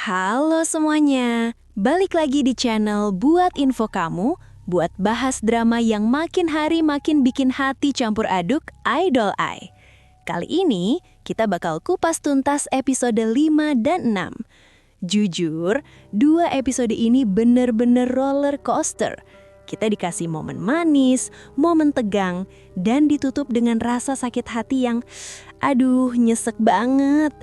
Halo semuanya, balik lagi di channel Buat Info Kamu, buat bahas drama yang makin hari makin bikin hati campur aduk, Idol Eye. Kali ini, kita bakal kupas tuntas episode 5 dan 6. Jujur, 2 episode ini bener-bener roller coaster. Kita dikasih momen manis, momen tegang, dan ditutup dengan rasa sakit hati yang, nyesek banget.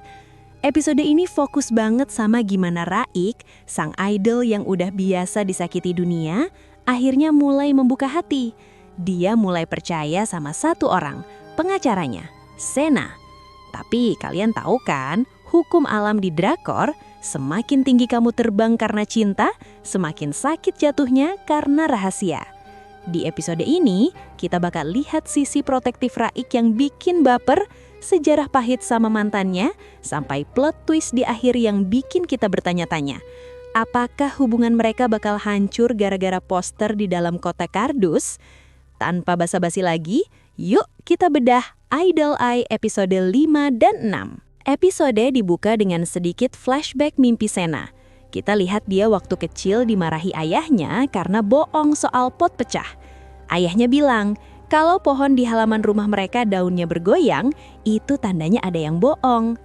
Episode ini fokus banget sama gimana Raik, sang idol yang udah biasa disakiti dunia, akhirnya mulai membuka hati. Dia mulai percaya sama satu orang, pengacaranya, Sena. Tapi kalian tahu kan, hukum alam di drakor, semakin tinggi kamu terbang karena cinta, semakin sakit jatuhnya karena rahasia. Di episode ini, kita bakal lihat sisi protektif Raik yang bikin baper, sejarah pahit sama mantannya, sampai plot twist di akhir yang bikin kita bertanya-tanya. Apakah hubungan mereka bakal hancur gara-gara poster di dalam kotak kardus? Tanpa basa-basi lagi, yuk kita bedah Idol Eye episode 5 dan 6. Episode dibuka dengan sedikit flashback mimpi Sena. Kita lihat dia waktu kecil dimarahi ayahnya karena bohong soal pot pecah. Ayahnya bilang, kalau pohon di halaman rumah mereka daunnya bergoyang, itu tandanya ada yang bohong.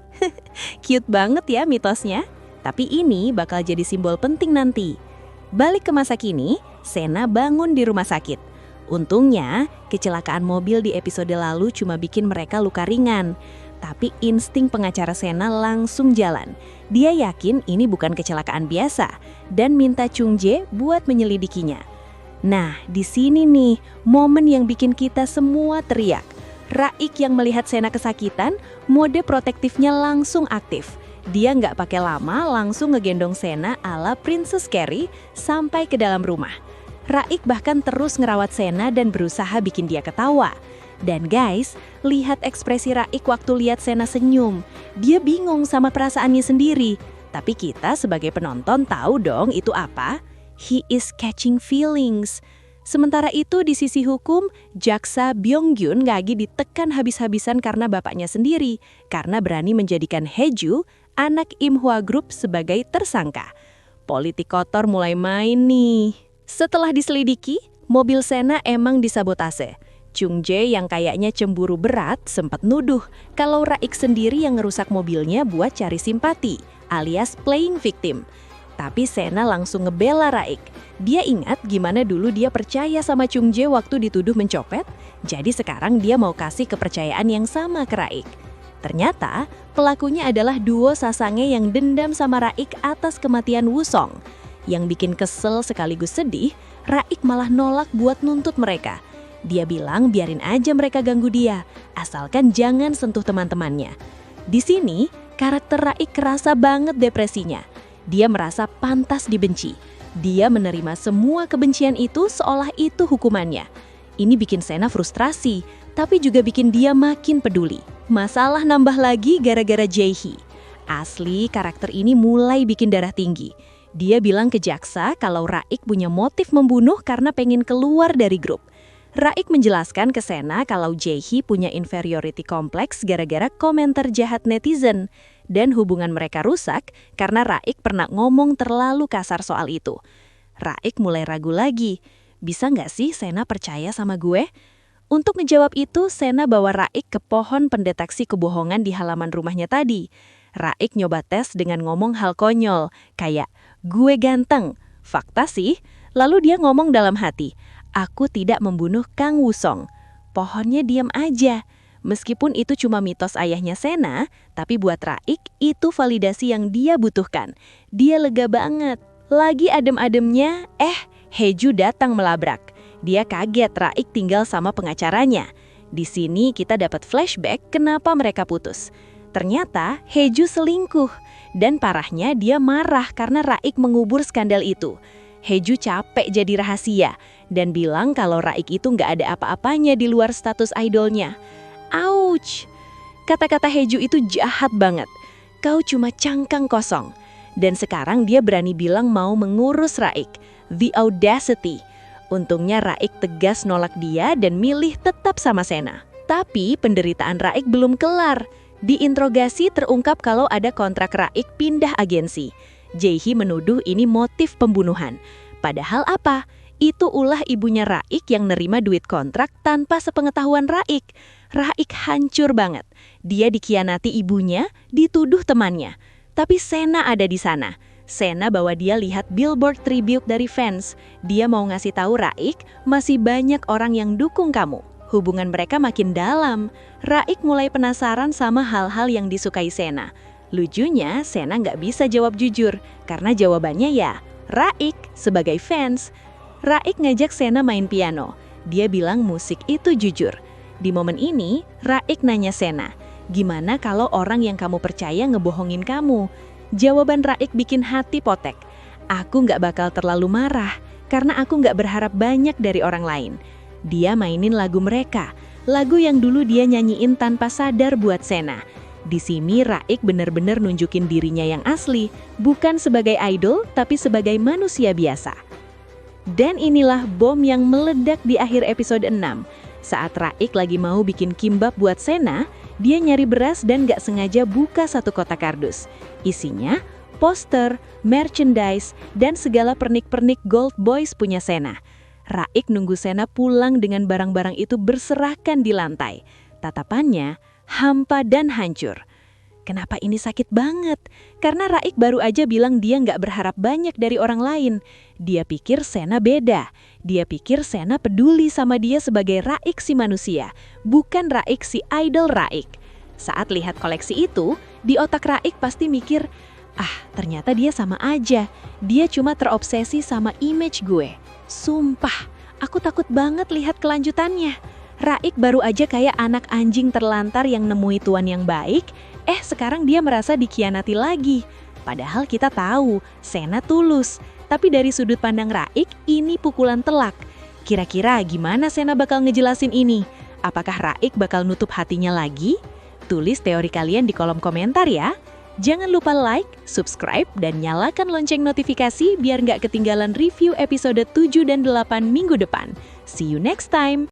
Cute banget ya mitosnya. Tapi ini bakal jadi simbol penting nanti. Balik ke masa kini, Sena bangun di rumah sakit. Untungnya, kecelakaan mobil di episode lalu cuma bikin mereka luka ringan. Tapi insting pengacara Sena langsung jalan. Dia yakin ini bukan kecelakaan biasa dan minta Chung Jae buat menyelidikinya. Nah, di sini nih, momen yang bikin kita semua teriak. Raik yang melihat Sena kesakitan, mode protektifnya langsung aktif. Dia nggak pakai lama, langsung ngegendong Sena ala Princess Carrie sampai ke dalam rumah. Raik bahkan terus ngerawat Sena dan berusaha bikin dia ketawa. Dan guys, lihat ekspresi Raik waktu lihat Sena senyum. Dia bingung sama perasaannya sendiri. Tapi kita sebagai penonton tahu dong itu apa? He is catching feelings. Sementara itu di sisi hukum, jaksa Byung-gyun lagi ditekan habis-habisan karena bapaknya sendiri, karena berani menjadikan Haeju, anak Im Hwa Group, sebagai tersangka. Politik kotor mulai main nih. Setelah diselidiki, mobil Sena emang disabotase. Chung Jae yang kayaknya cemburu berat sempat nuduh kalau Raik sendiri yang ngerusak mobilnya buat cari simpati, alias playing victim. Tapi Sena langsung ngebela Raik. Dia ingat gimana dulu dia percaya sama Chung Jae waktu dituduh mencopet, jadi sekarang dia mau kasih kepercayaan yang sama ke Raik. Ternyata pelakunya adalah duo Sasange yang dendam sama Raik atas kematian Woo-song. Yang bikin kesel sekaligus sedih, Raik malah nolak buat nuntut mereka. Dia bilang biarin aja mereka ganggu dia, asalkan jangan sentuh teman-temannya. Di sini, karakter Raik kerasa banget depresinya. Dia merasa pantas dibenci. Dia menerima semua kebencian itu seolah itu hukumannya. Ini bikin Sena frustrasi, tapi juga bikin dia makin peduli. Masalah nambah lagi gara-gara Jae-hee. Asli, karakter ini mulai bikin darah tinggi. Dia bilang ke jaksa kalau Raik punya motif membunuh karena pengen keluar dari grup. Raik menjelaskan ke Sena kalau Jae-hee punya inferiority complex gara-gara komentar jahat netizen. Dan hubungan mereka rusak karena Raik pernah ngomong terlalu kasar soal itu. Raik mulai ragu lagi. Bisa nggak sih Sena percaya sama gue? Untuk ngejawab itu, Sena bawa Raik ke pohon pendeteksi kebohongan di halaman rumahnya tadi. Raik nyoba tes dengan ngomong hal konyol, kayak, gue ganteng. Fakta sih, lalu dia ngomong dalam hati, aku tidak membunuh Kang Woo-song. Pohonnya diam aja. Meskipun itu cuma mitos ayahnya Sena, tapi buat Raik itu validasi yang dia butuhkan. Dia lega banget. Lagi adem-ademnya, Haeju datang melabrak. Dia kaget Raik tinggal sama pengacaranya. Di sini kita dapat flashback kenapa mereka putus. Ternyata Haeju selingkuh. Dan parahnya dia marah karena Raik mengubur skandal itu. Haeju capek jadi rahasia dan bilang kalau Raik itu nggak ada apa-apanya di luar status idolnya. Ouch! Kata-kata Haeju itu jahat banget. Kau cuma cangkang kosong. Dan sekarang dia berani bilang mau mengurus Raik. The audacity. Untungnya Raik tegas nolak dia dan milih tetap sama Sena. Tapi penderitaan Raik belum kelar. Di interogasi terungkap kalau ada kontrak Raik pindah agensi. Jae-hee menuduh ini motif pembunuhan. Padahal apa? Itu ulah ibunya Raik yang nerima duit kontrak tanpa sepengetahuan Raik. Raik hancur banget. Dia dikhianati ibunya, dituduh temannya. Tapi Sena ada di sana. Sena bawa dia lihat billboard tribute dari fans. Dia mau ngasih tahu Raik, masih banyak orang yang dukung kamu. Hubungan mereka makin dalam. Raik mulai penasaran sama hal-hal yang disukai Sena. Lucunya, Sena nggak bisa jawab jujur, karena jawabannya ya, Raik sebagai fans. Raik ngajak Sena main piano. Dia bilang musik itu jujur. Di momen ini, Raik nanya Sena, gimana kalau orang yang kamu percaya ngebohongin kamu? Jawaban Raik bikin hati potek. Aku nggak bakal terlalu marah, karena aku nggak berharap banyak dari orang lain. Dia mainin lagu mereka, lagu yang dulu dia nyanyiin tanpa sadar buat Sena. Di sini Raik benar-benar nunjukin dirinya yang asli, bukan sebagai idol, tapi sebagai manusia biasa. Dan inilah bom yang meledak di akhir episode 6. Saat Raik lagi mau bikin kimbap buat Sena, dia nyari beras dan gak sengaja buka satu kotak kardus. Isinya poster, merchandise, dan segala pernik-pernik Gold Boys punya Sena. Raik nunggu Sena pulang dengan barang-barang itu berserakan di lantai. Tatapannya hampa dan hancur. Kenapa ini sakit banget? Karena Raik baru aja bilang dia nggak berharap banyak dari orang lain. Dia pikir Sena beda. Dia pikir Sena peduli sama dia sebagai Raik si manusia, bukan Raik si idol Raik. Saat lihat koleksi itu, di otak Raik pasti mikir, ternyata dia sama aja. Dia cuma terobsesi sama image gue. Sumpah, aku takut banget lihat kelanjutannya. Raik baru aja kayak anak anjing terlantar yang nemui tuan yang baik, sekarang dia merasa dikhianati lagi. Padahal kita tahu, Sena tulus. Tapi dari sudut pandang Raik, ini pukulan telak. Kira-kira gimana Sena bakal ngejelasin ini? Apakah Raik bakal nutup hatinya lagi? Tulis teori kalian di kolom komentar ya. Jangan lupa like, subscribe, dan nyalakan lonceng notifikasi biar nggak ketinggalan review episode 7 dan 8 minggu depan. See you next time!